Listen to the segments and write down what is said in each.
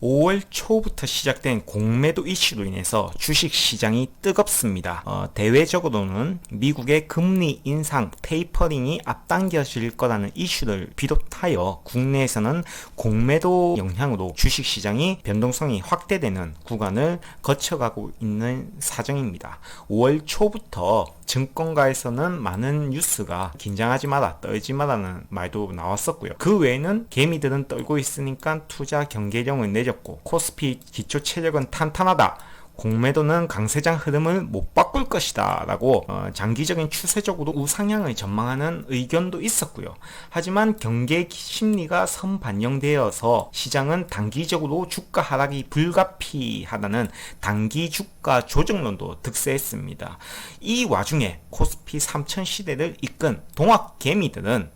5월 초부터 시작된 공매도 이슈로 인해서 주식시장이 뜨겁습니다. 대외적으로는 미국의 금리 인상, 테이퍼링이 앞당겨질 거라는 이슈를 비롯하여 국내에서는 공매도 영향으로 주식시장이 변동성이 확대되는 구간을 거쳐가고 있는 사정입니다. 5월 초부터 증권가에서는 많은 뉴스가 긴장하지 마라, 떨지 마라는 말도 나왔었고요. 그 외에는 개미들은 떨고 있으니까 투자 경계령을 내렸고, 코스피 기초 체력은 탄탄하다, 공매도는 강세장 흐름을 못 바꿀 것이다 라고 장기적인 추세적으로 우상향을 전망하는 의견도 있었고요. 하지만 경계 심리가 선반영되어서 시장은 단기적으로 주가 하락이 불가피하다는 단기 주가 조정론도 득세했습니다. 이 와중에 코스피 3000 시대를 이끈 동학개미들은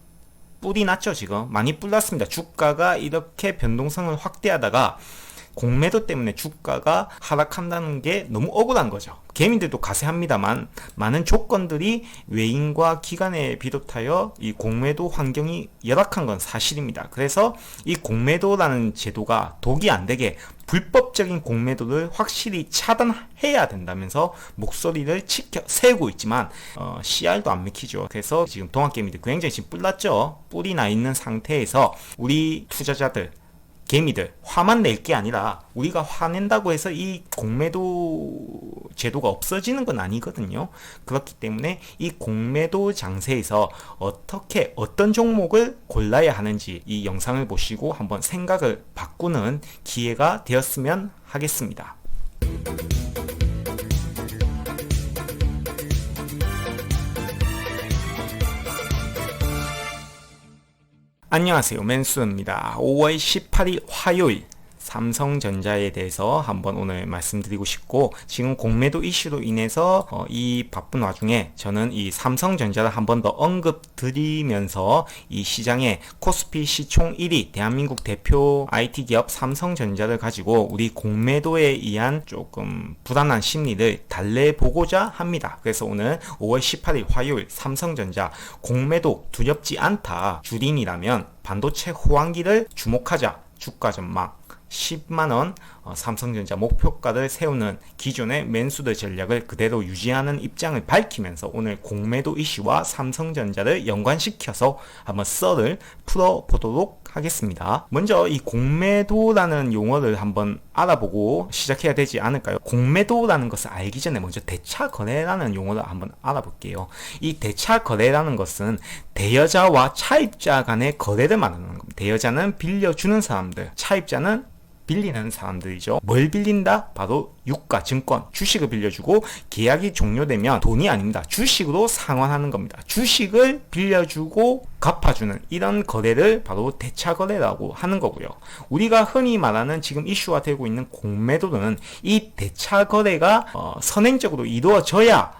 뿔이 났죠. 지금 많이 뿔 났습니다. 주가가 이렇게 변동성을 확대하다가 공매도 때문에 주가가 하락한다는 게 너무 억울한 거죠. 개미들도 가세합니다만 많은 조건들이 외인과 기관에 비롯하여 이 공매도 환경이 열악한 건 사실입니다. 그래서 이 공매도라는 제도가 독이 안 되게 불법적인 공매도를 확실히 차단해야 된다면서 목소리를 세우고 있지만 CR도 안 맥히죠. 그래서 지금 동학개미들 굉장히 지금 뿔났죠. 뿔이 나 있는 상태에서 우리 투자자들, 개미들 화만 낼 게 아니라 우리가 화낸다고 해서 이 공매도 제도가 없어지는 건 아니거든요. 그렇기 때문에 이 공매도 장세에서 어떤 종목을 골라야 하는지 이 영상을 보시고 한번 생각을 바꾸는 기회가 되었으면 하겠습니다. 안녕하세요, 맨수입니다. 5월 18일 화요일 삼성전자에 대해서 한번 오늘 말씀드리고 싶고, 지금 공매도 이슈로 인해서 이 바쁜 와중에 저는 이 삼성전자를 한번 더 언급드리면서 이 시장에 코스피 시총 1위 대한민국 대표 IT 기업 삼성전자를 가지고 우리 공매도에 의한 조금 불안한 심리를 달래보고자 합니다. 그래서 오늘 5월 18일 화요일 삼성전자 공매도 두렵지 않다, 주린이라면 반도체 호황기를 주목하자, 주가 전망 10만원 삼성전자 목표가를 세우는 기존의 맨수드 전략을 그대로 유지하는 입장을 밝히면서 오늘 공매도 이슈와 삼성전자를 연관시켜서 한번 썰을 풀어보도록 하겠습니다. 먼저 이 공매도라는 용어를 한번 알아보고 시작해야 되지 않을까요? 공매도라는 것을 알기 전에 먼저 대차거래라는 용어를 한번 알아볼게요. 이 대차거래라는 것은 대여자와 차입자 간의 거래를 말하는 겁니다. 대여자는 빌려주는 사람들, 차입자는 빌리는 사람들이죠. 뭘 빌린다? 바로 유가, 증권, 주식을 빌려주고 계약이 종료되면 돈이 아닙니다. 주식으로 상환하는 겁니다. 주식을 빌려주고 갚아주는 이런 거래를 바로 대차거래라고 하는 거고요. 우리가 흔히 말하는 지금 이슈가 되고 있는 공매도는 이 대차거래가 선행적으로 이루어져야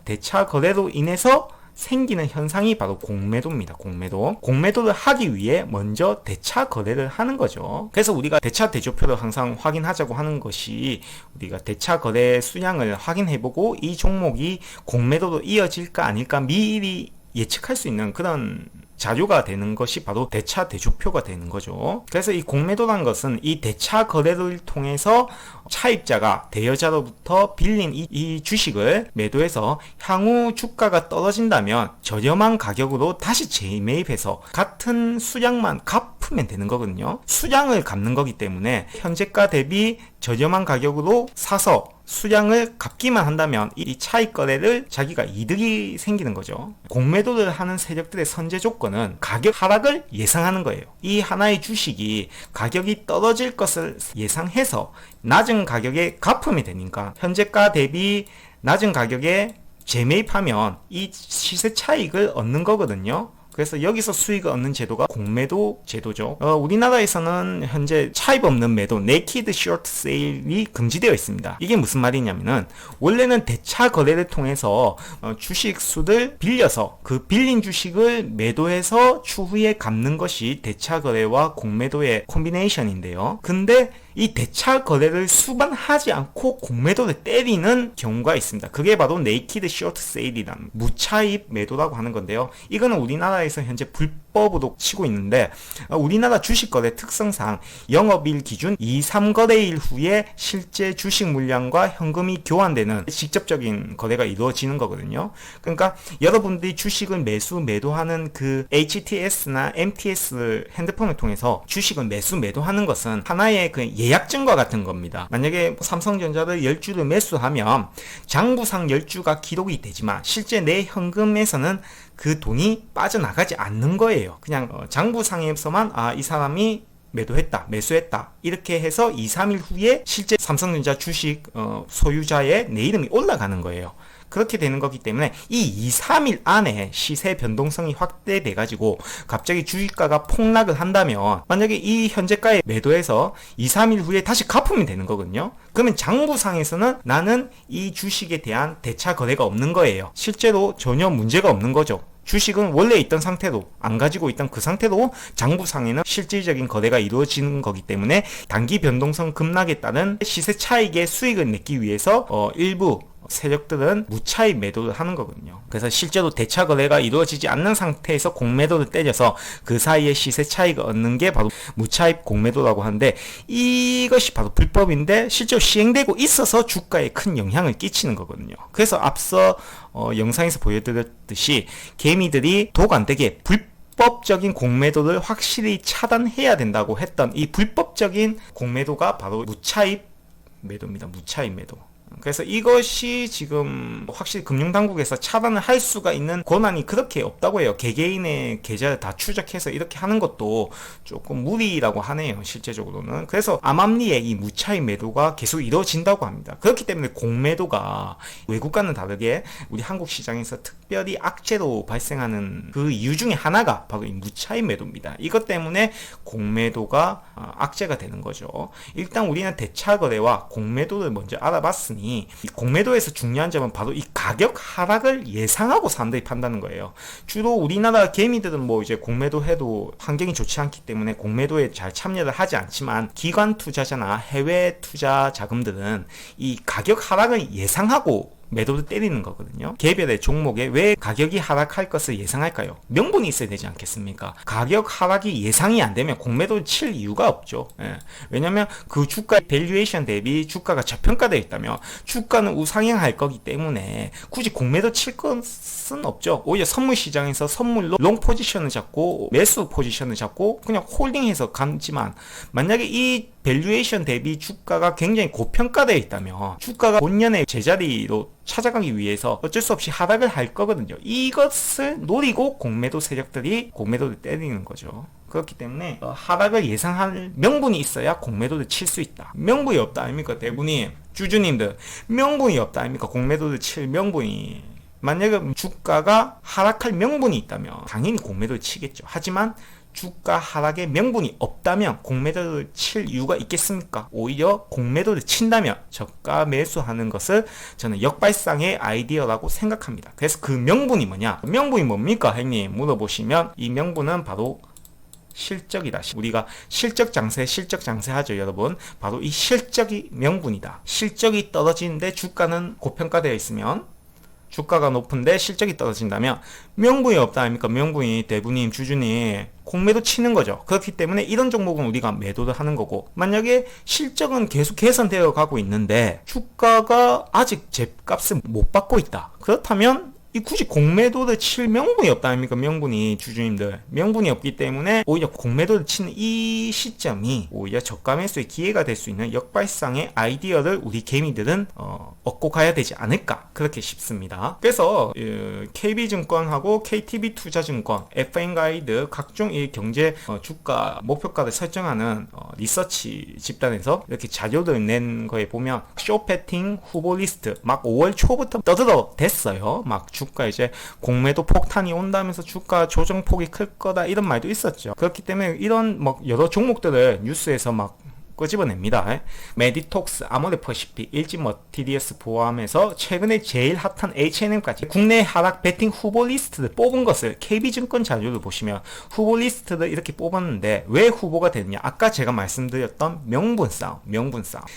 대차거래로 인해서 생기는 현상이 바로 공매도입니다. 공매도를 하기 위해 먼저 대차 거래를 하는 거죠. 그래서 우리가 대차 대조표를 항상 확인하자고 하는 것이, 우리가 대차 거래 수량을 확인해보고 이 종목이 공매도로 이어질까 아닐까 미리 예측할 수 있는 그런 자료가 되는 것이 바로 대차 대조표가 되는 거죠. 그래서 이 공매도라는 것은 이 대차 거래를 통해서 차입자가 대여자로부터 빌린 이 주식을 매도해서 향후 주가가 떨어진다면 저렴한 가격으로 다시 재매입해서 같은 수량만 갚으면 되는 거거든요. 수량을 갚는 거기 때문에 현재가 대비 저렴한 가격으로 사서 수량을 갚기만 한다면 이 차익 거래를 자기가 이득이 생기는 거죠. 공매도를 하는 세력들의 선제 조건은 가격 하락을 예상하는 거예요. 이 하나의 주식이 가격이 떨어질 것을 예상해서 낮은 가격에 갚으면 되니까 현재가 대비 낮은 가격에 재매입하면 이 시세 차익을 얻는 거거든요. 그래서 여기서 수익을 얻는 제도가 공매도 제도죠. 우리나라에서는 현재 차입 없는 매도, 네키드 쇼트 세일이 금지되어 있습니다. 이게 무슨 말이냐면은, 원래는 대차 거래를 통해서 주식 수를 빌려서 그 빌린 주식을 매도해서 추후에 갚는 것이 대차 거래와 공매도의 콤비네이션인데요. 근데 이 대차 거래를 수반하지 않고 공매도를 때리는 경우가 있습니다. 그게 바로 네이키드 쇼트 세일이라는 무차입 매도라고 하는 건데요. 이거는 우리나라에서 현재 불법으로 치고 있는데, 우리나라 주식거래 특성상 영업일 기준 2, 3거래일 후에 실제 주식 물량과 현금이 교환되는 직접적인 거래가 이루어지는 거거든요. 그러니까 여러분들이 주식을 매도하는 그 HTS나 MTS 핸드폰을 통해서 주식을 매도하는 것은 하나의 그 예약증과 같은 겁니다. 만약에 삼성전자를 10주를 매수하면 장부상 10주가 기록이 되지만 실제 내 현금에서는 그 돈이 빠져나가지 않는 거예요. 그냥 장부상에서만 이 사람이 매수했다 이렇게 해서 2, 3일 후에 실제 삼성전자 주식 소유자의 내 이름이 올라가는 거예요. 그렇게 되는 거기 때문에 이 2, 3일 안에 시세 변동성이 확대돼 가지고 갑자기 주식가가 폭락을 한다면, 만약에 이 현재가에 매도해서 2, 3일 후에 다시 갚으면 되는 거거든요. 그러면 장부상에서는 나는 이 주식에 대한 대차 거래가 없는 거예요. 실제로 전혀 문제가 없는 거죠. 주식은 원래 있던 상태로, 안 가지고 있던 그 상태로 장부상에는 실질적인 거래가 이루어지는 거기 때문에 단기 변동성 급락에 따른 시세 차익의 수익을 내기 위해서 일부 세력들은 무차입 매도를 하는 거거든요. 그래서 실제로 대차 거래가 이루어지지 않는 상태에서 공매도를 때려서 그 사이에 시세 차익을 얻는 게 바로 무차입 공매도라고 하는데, 이것이 바로 불법인데 실제로 시행되고 있어서 주가에 큰 영향을 끼치는 거거든요. 그래서 앞서 영상에서 보여드렸듯이 개미들이 독 안 되게 불법적인 공매도를 확실히 차단해야 된다고 했던 이 불법적인 공매도가 바로 무차입 매도입니다. 무차입 매도. 그래서 이것이 지금 확실히 금융당국에서 차단을 할 수가 있는 권한이 그렇게 없다고 해요. 개개인의 계좌를 다 추적해서 이렇게 하는 것도 조금 무리라고 하네요, 실제적으로는. 그래서 암암리에 이 무차입 매도가 계속 이루어진다고 합니다. 그렇기 때문에 공매도가 외국과는 다르게 우리 한국 시장에서 특별히 악재로 발생하는 그 이유 중에 하나가 바로 이 무차입 매도입니다. 이것 때문에 공매도가 악재가 되는 거죠. 일단 우리는 대차 거래와 공매도를 먼저 알아봤으니, 이 공매도에서 중요한 점은 바로 이 가격 하락을 예상하고 사람들이 판다는 거예요. 주로 우리나라 개미들은 뭐 이제 공매도 해도 환경이 좋지 않기 때문에 공매도에 잘 참여를 하지 않지만, 기관 투자자나 해외 투자 자금들은 이 가격 하락을 예상하고 매도를 때리는 거거든요. 개별의 종목에 왜 가격이 하락할 것을 예상할까요? 명분이 있어야 되지 않겠습니까? 가격 하락이 예상이 안 되면 공매도를 칠 이유가 없죠. 왜냐면 그 주가 밸류에이션 대비 주가가 저평가되어 있다면 주가는 우상향할 거기 때문에 굳이 공매도 칠 것은 없죠. 오히려 선물 시장에서 선물로 롱 포지션을 잡고 매수 포지션을 잡고 그냥 홀딩해서 가지만, 만약에 이 밸류에이션 대비 주가가 굉장히 고평가되어 있다면 주가가 본연의 제자리로 찾아가기 위해서 어쩔 수 없이 하락을 할 거거든요. 이것을 노리고 공매도 세력들이 공매도를 때리는 거죠. 그렇기 때문에 하락을 예상할 명분이 있어야 공매도를 칠 수 있다. 명분이 없다 아닙니까? 대부님, 주주님들, 명분이 없다 아닙니까? 공매도를 칠 명분이. 만약에 주가가 하락할 명분이 있다면 당연히 공매도를 치겠죠. 하지만 주가 하락의 명분이 없다면 공매도를 칠 이유가 있겠습니까? 오히려 공매도를 친다면 저가 매수하는 것을 저는 역발상의 아이디어라고 생각합니다. 그래서 그 명분이 뭐냐? 명분이 뭡니까, 형님? 물어보시면 이 명분은 바로 실적이다. 우리가 실적 장세 하죠, 여러분. 바로 이 실적이 명분이다. 실적이 떨어지는데 주가는 고평가되어 있으면, 주가가 높은데 실적이 떨어진다면 명분이 없다 아닙니까? 명분이. 대부님, 주주님, 공매도 치는 거죠. 그렇기 때문에 이런 종목은 우리가 매도를 하는 거고, 만약에 실적은 계속 개선되어 가고 있는데 주가가 아직 제값을 못 받고 있다. 그렇다면 이 굳이 공매도를 칠 명분이 없다 아닙니까? 명분이, 주주님들. 명분이 없기 때문에 오히려 공매도를 치는 이 시점이 오히려 저가 매수의 기회가 될 수 있는 역발상의 아이디어를 우리 개미들은 얻고 가야 되지 않을까, 그렇게 싶습니다. 그래서 KB증권하고 KTB투자증권, FN가이드 각종 이 경제 주가 목표가를 설정하는 리서치 집단에서 이렇게 자료를 낸 거에 보면 쇼패팅 후보 리스트 막 5월 초부터 떠들어 댔어요. 막 주가 이제 공매도 폭탄이 온다면서 주가 조정폭이 클 거다, 이런 말도 있었죠. 그렇기 때문에 이런 막 여러 종목들을 뉴스에서 막 끄집어냅니다. 메디톡스, 아모레퍼시픽, 일진머티리얼스 포함해서 최근에 제일 핫한 H&M까지 국내 하락 베팅 후보 리스트를 뽑은 것을 KB증권 자료를 보시면 후보 리스트를 이렇게 뽑았는데 왜 후보가 됐냐? 아까 제가 말씀드렸던 명분 싸움.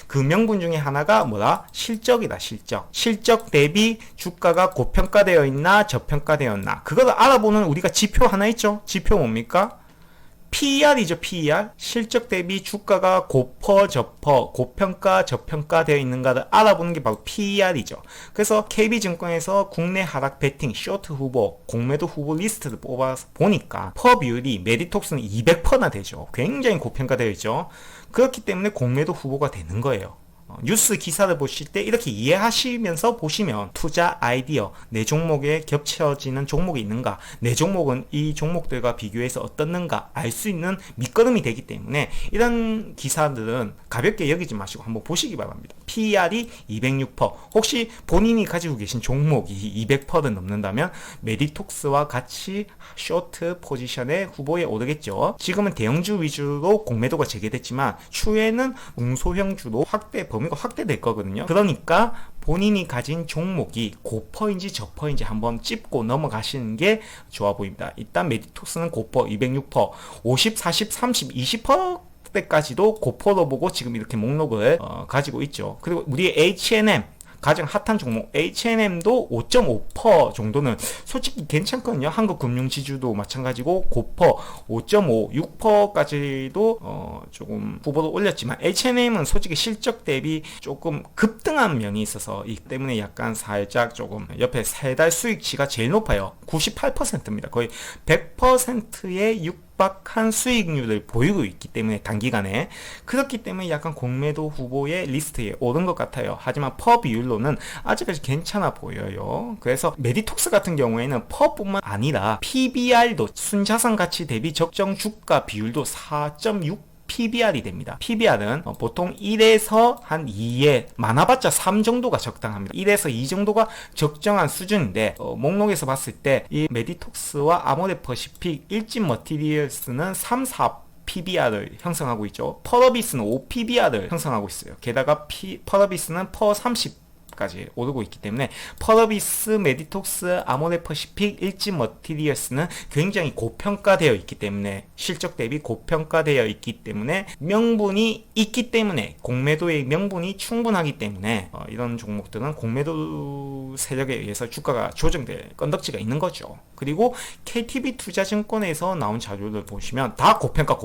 그 명분 중에 하나가 뭐다? 실적이다. 실적 대비 주가가 고평가되어 있나 저평가되었나 그걸 알아보는 우리가 지표 하나 있죠. 지표 뭡니까? PER이죠. PER. 실적 대비 주가가 고평가 저평가되어 있는가를 알아보는 게 바로 PER이죠. 그래서 KB증권에서 국내 하락 베팅 쇼트 후보 공매도 후보 리스트를 뽑아서 보니까 퍼 비율이 메디톡스는 200%나 되죠. 굉장히 고평가되어 있죠. 그렇기 때문에 공매도 후보가 되는 거예요. 뉴스 기사를 보실 때 이렇게 이해하시면서 보시면 투자 아이디어 내 종목에 겹쳐지는 종목이 있는가 내 종목은 이 종목들과 비교해서 어떻는가 알 수 있는 밑거름이 되기 때문에 이런 기사들은 가볍게 여기지 마시고 한번 보시기 바랍니다. PER이 206%. 혹시 본인이 가지고 계신 종목이 200%를 넘는다면 메디톡스와 같이 쇼트 포지션의 후보에 오르겠죠. 지금은 대형주 위주로 공매도가 재개됐지만 추후에는 중소형주로 범위가 확대될 거거든요. 그러니까 본인이 가진 종목이 고퍼인지 저퍼인지 한번 찝고 넘어가시는 게 좋아 보입니다. 일단 메디톡스는 고퍼 206%, 50, 40, 30, 20% 때까지도 고퍼로 보고 지금 이렇게 목록을 가지고 있죠. 그리고 우리 H&M 가장 핫한 종목 H&M도 5.5% 정도는 솔직히 괜찮거든요. 한국금융지주도 마찬가지고 고퍼 5.5, 6%까지도 조금 후보로 올렸지만 H&M은 솔직히 실적 대비 조금 급등한 면이 있어서 이 때문에 약간 살짝 조금 옆에 세 달 수익치가 제일 높아요. 98%입니다. 거의 100%의 육박한 수익률을 보이고 있기 때문에 단기간에 그렇기 때문에 약간 공매도 후보의 리스트에 오른 것 같아요. 하지만 퍼 비율로는 아직까지 괜찮아 보여요. 그래서 메디톡스 같은 경우에는 퍼뿐만 아니라 PBR도 순자산 가치 대비 적정 주가 비율도 4.6 PBR이 됩니다. PBR은 보통 1에서 한 2에 많아봤자 3 정도가 적당합니다. 1에서 2 정도가 적정한 수준인데 목록에서 봤을 때 이 메디톡스와 아모레퍼시픽, 일진머티리얼스는 3, 4 PBR을 형성하고 있죠. 펄어비스는 5 PBR을 형성하고 있어요. 게다가 펄어비스는 퍼 30 까지 오르고 있기 때문에 펄어비스, 메디톡스, 아모레퍼시픽, 일진머티리얼스는 굉장히 고평가되어 있기 때문에 실적 대비 고평가되어 있기 때문에 명분이 있기 때문에 공매도의 명분이 충분하기 때문에 이런 종목들은 공매도 세력에 의해서 주가가 조정될 건덕지가 있는 거죠. 그리고 KTB 투자증권에서 나온 자료를 보시면 다 고평가,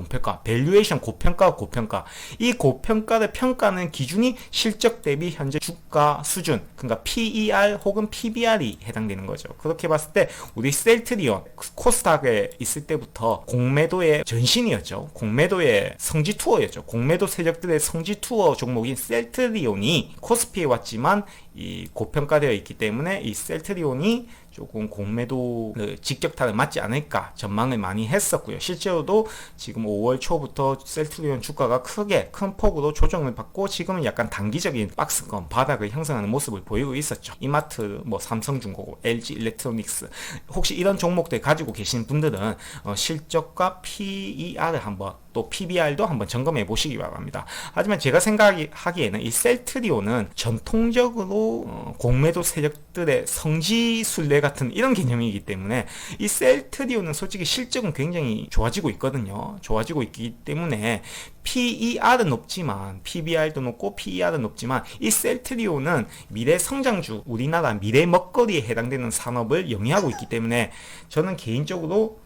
밸류에이션 고평가. 이 고평가를 평가하는 기준이 실적 대비 현재 주가 수준, 그러니까 PER 혹은 PBR이 해당되는 거죠. 그렇게 봤을 때 우리 셀트리온 코스닥에 있을 때부터 공매도의 전신이었죠. 공매도의 성지 투어였죠. 공매도 세력들의 성지 투어 종목인 셀트리온이 코스피에 왔지만 이 고평가되어 있기 때문에 이 셀트리온이 조금 공매도 직격탄을 맞지 않을까 전망을 많이 했었고요. 실제로도 지금 5월 초부터 셀트리온 주가가 큰 폭으로 조정을 받고 지금은 약간 단기적인 박스권 바닥을 형성하는 모습을 보이고 있었죠. 이마트, 삼성중공업, LG일렉트로닉스 혹시 이런 종목들 가지고 계신 분들은 실적과 PER을 한번 또 PBR도 한번 점검해 보시기 바랍니다. 하지만 제가 생각하기에는 이 셀트리온은 전통적으로 공매도 세력들의 성지순례 같은 이런 개념이기 때문에 이 셀트리온은 솔직히 실적은 굉장히 좋아지고 있거든요. 좋아지고 있기 때문에 PER은 높지만 PBR도 높고 PER은 높지만 이 셀트리온은 미래 성장주, 우리나라 미래 먹거리에 해당되는 산업을 영위하고 있기 때문에 저는 개인적으로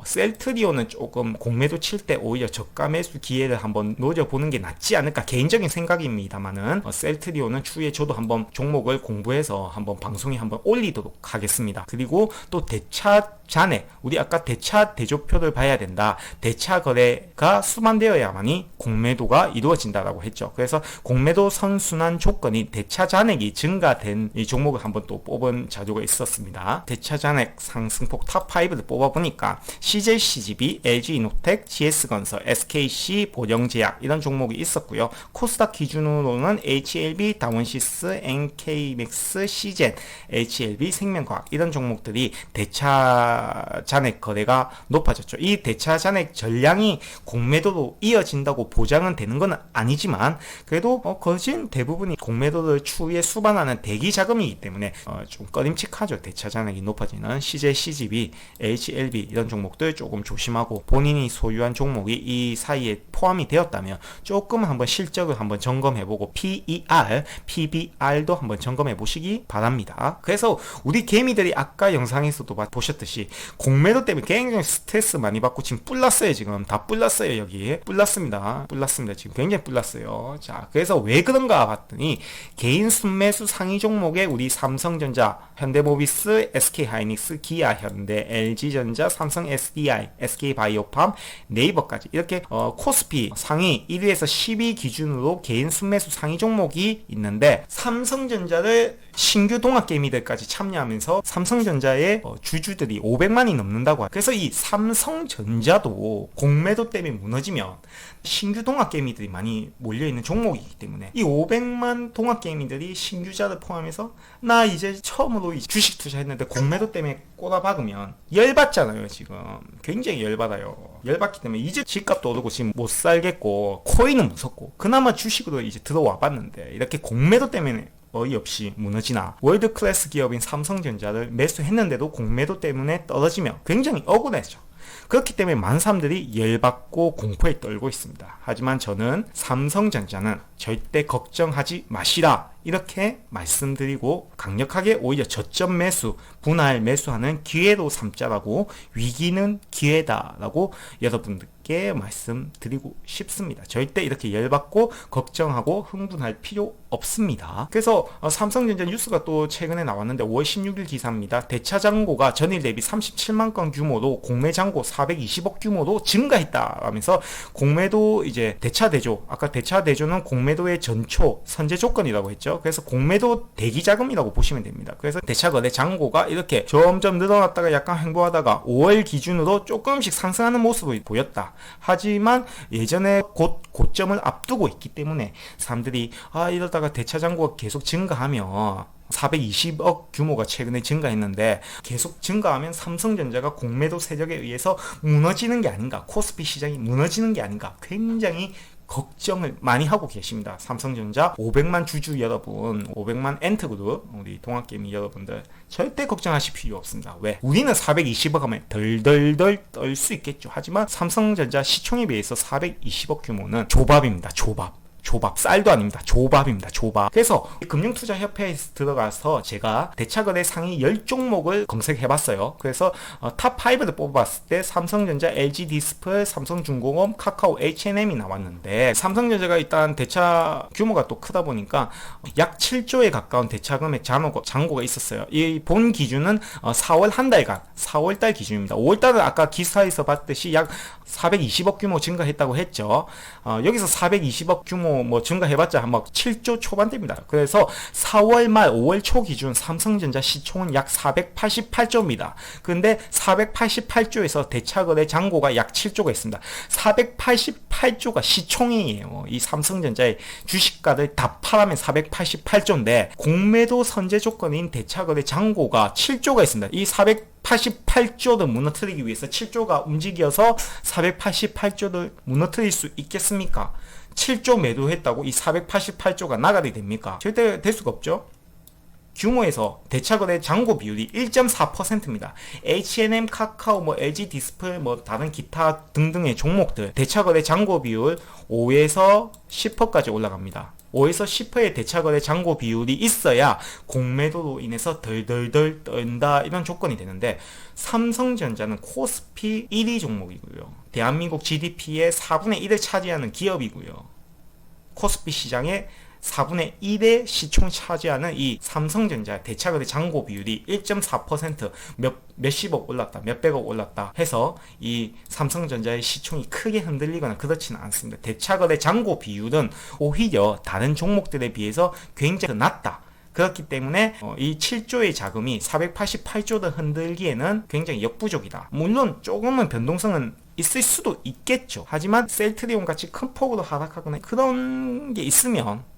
셀트리온은 조금 공매도 칠 때 오히려 저가 매수 기회를 한번 노려보는 게 낫지 않을까 개인적인 생각입니다만은 셀트리온은 추후에 저도 한번 종목을 공부해서 한번 방송에 한번 올리도록 하겠습니다. 그리고 또 대차 잔액, 우리 아까 대차 대조표를 봐야 된다. 대차 거래가 수반되어야만이 공매도가 이루어진다라고 했죠. 그래서 공매도 선순환 조건이 대차 잔액이 증가된 이 종목을 한번 또 뽑은 자료가 있었습니다. 대차 잔액 상승폭 탑5를 뽑아보니까 CJCGB, LG이노텍, GS건설, SKC, 보령제약 이런 종목이 있었고요. 코스닥 기준으로는 HLB, 다원시스, NK맥스, CJ, HLB, 생명과학 이런 종목들이 대차 대차 잔액 거래가 높아졌죠. 이 대차 잔액 전량이 공매도로 이어진다고 보장은 되는 건 아니지만 그래도 거진 대부분이 공매도를 추후에 수반하는 대기 자금이기 때문에 좀 꺼림칙하죠. 대차 잔액이 높아지는 CJ, CGB, HLB 이런 종목들 조금 조심하고 본인이 소유한 종목이 이 사이에 포함이 되었다면 조금 한번 실적을 한번 점검해보고 PER, PBR도 한번 점검해 보시기 바랍니다. 그래서 우리 개미들이 아까 영상에서도 보셨듯이 공매도 때문에 굉장히 스트레스 많이 받고 지금 뿔났어요. 지금 다 뿔났어요. 여기 뿔났습니다. 지금 굉장히 뿔났어요. 자, 그래서 왜 그런가 봤더니 개인 순매수 상위 종목에 우리 삼성전자, 현대모비스, SK하이닉스, 기아, 현대, LG전자, 삼성 SDI, SK바이오팜, 네이버까지 이렇게 코스피 상위 1위에서 10위 기준으로 개인 순매수 상위 종목이 있는데 삼성전자를 신규 동학개미들까지 참여하면서 삼성전자의 주주들이 500만이 넘는다고. 그래서 이 삼성전자도 공매도 때문에 무너지면 신규 동학개미들이 많이 몰려있는 종목이기 때문에 이 500만 동학개미들이 신규자를 포함해서 나 이제 처음으로 주식 투자했는데 공매도 때문에 꼬라박으면 열받잖아요. 지금 굉장히 열받아요. 열받기 때문에 이제 집값도 오르고 지금 못 살겠고 코인은 무섭고 그나마 주식으로 이제 들어와 봤는데 이렇게 공매도 때문에 어이없이 무너지나. 월드클래스 기업인 삼성전자를 매수했는데도 공매도 때문에 떨어지면 굉장히 억울해져. 그렇기 때문에 많은 사람들이 열받고 공포에 떨고 있습니다. 하지만 저는 삼성전자는 절대 걱정하지 마시라 이렇게 말씀드리고 강력하게 오히려 저점 매수, 분할 매수하는 기회로 삼자라고, 위기는 기회다라고 여러분들께 말씀드리고 싶습니다. 절대 이렇게 열받고 걱정하고 흥분할 필요 없습니다. 그래서 삼성전자 뉴스가 또 최근에 나왔는데 5월 16일 기사입니다. 대차 잔고가 전일 대비 37만 건 규모로 공매 잔고 420억 규모로 증가했다 하면서 공매도 이제 대차 대조, 아까 대차 대조는 공매도의 전초 선제 조건이라고 했죠. 그래서 공매도 대기 자금이라고 보시면 됩니다. 그래서 대차 거래 잔고가 이렇게 점점 늘어났다가 약간 횡보하다가 5월 기준으로 조금씩 상승하는 모습을 보였다. 하지만 예전에 고점을 앞두고 있기 때문에 사람들이 이러다가 대차 잔고가 계속 증가하면 420억 규모가 최근에 증가했는데 계속 증가하면 삼성전자가 공매도 세력에 의해서 무너지는 게 아닌가, 코스피 시장이 무너지는 게 아닌가 굉장히 걱정을 많이 하고 계십니다. 삼성전자 500만 주주 여러분, 500만 엔트그룹 우리 동학개미 여러분들 절대 걱정하실 필요 없습니다. 왜? 우리는 420억 하면 덜덜덜 떨 수 있겠죠. 하지만 삼성전자 시총에 비해서 420억 규모는 조밥입니다. 조밥, 쌀도 아닙니다. 조밥입니다. 그래서 금융투자협회에 들어가서 제가 대차거래 상위 10종목을 검색해봤어요. 그래서 탑5를 뽑아봤을 때 삼성전자, LG디스플, 삼성중공업, 카카오, H&M이 나왔는데 삼성전자가 일단 대차 규모가 또 크다 보니까 약 7조에 가까운 대차 금액 잔고가 있었어요. 이 본 기준은 4월 한 달간, 4월달 기준입니다. 5월달은 아까 기사에서 봤듯이 약 420억 규모 증가했다고 했죠. 여기서 420억 규모 증가해봤자 막 7조 초반대입니다. 그래서 4월 말 5월 초 기준 삼성전자 시총은 약 488조입니다. 근데 488조에서 대차거래 잔고가 약 7조가 있습니다. 488조가 시총이에요. 이 삼성전자의 주식가를 다 팔아면 488조인데 공매도 선제 조건인 대차거래 잔고가 7조가 있습니다. 이 488조를 무너뜨리기 위해서 7조가 움직여서 488조를 무너뜨릴 수 있겠습니까? 7조 매도했다고 이 488조가 나가리 됩니까? 절대 될 수가 없죠. 규모에서 대차거래 잔고 비율이 1.4%입니다. H&M, 카카오, LG 디스플, 다른 기타 등등의 종목들 대차거래 잔고 비율 5에서 10%까지 올라갑니다. 5에서 10%의 대차거래 잔고 비율이 있어야 공매도로 인해서 덜덜덜 떤다 이런 조건이 되는데 삼성전자는 코스피 1위 종목이고요. 대한민국 GDP의 4분의 1을 차지하는 기업이고요. 코스피 시장의 4분의 1의 시총을 차지하는 이 삼성전자 대차거래 잔고 비율이 1.4% 몇십억 올랐다, 몇백억 올랐다 해서 이 삼성전자의 시총이 크게 흔들리거나 그렇지는 않습니다. 대차거래 잔고 비율은 오히려 다른 종목들에 비해서 굉장히 낮다. 그렇기 때문에 이 7조의 자금이 488조를 흔들기에는 굉장히 역부족이다. 물론 조금은 변동성은 있을 수도 있겠죠. 하지만 셀트리온 같이 큰 폭으로 하락하거나 그런 게 있으면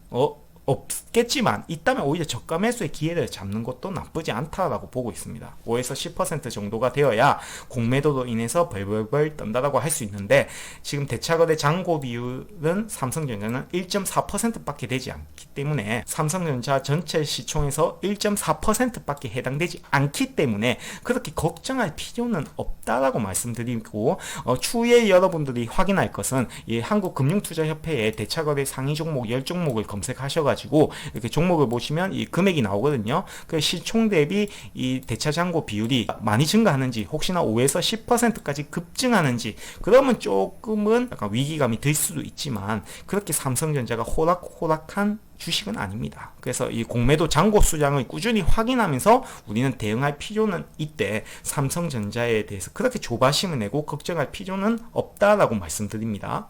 없겠지만 있다면 오히려 저가 매수의 기회를 잡는 것도 나쁘지 않다라고 보고 있습니다. 5에서 10% 정도가 되어야 공매도로 인해서 벌벌벌 떤다라고 할 수 있는데 지금 대차거래 잔고 비율은 삼성전자는 1.4%밖에 되지 않기 때문에 삼성전자 전체 시총에서 1.4%밖에 해당되지 않기 때문에 그렇게 걱정할 필요는 없다라고 말씀드리고 추후에 여러분들이 확인할 것은 이 한국금융투자협회의 대차거래 상위 종목 10종목을 검색하셔가지고 이렇게 종목을 보시면 이 금액이 나오거든요. 그 시총 대비 이 대차잔고 비율이 많이 증가하는지 혹시나 5에서 10%까지 급증하는지 그러면 조금은 약간 위기감이 들 수도 있지만 그렇게 삼성전자가 호락호락한 주식은 아닙니다. 그래서 이 공매도 잔고 수량을 꾸준히 확인하면서 우리는 대응할 필요는 있대 삼성전자에 대해서 그렇게 조바심을 내고 걱정할 필요는 없다라고 말씀드립니다.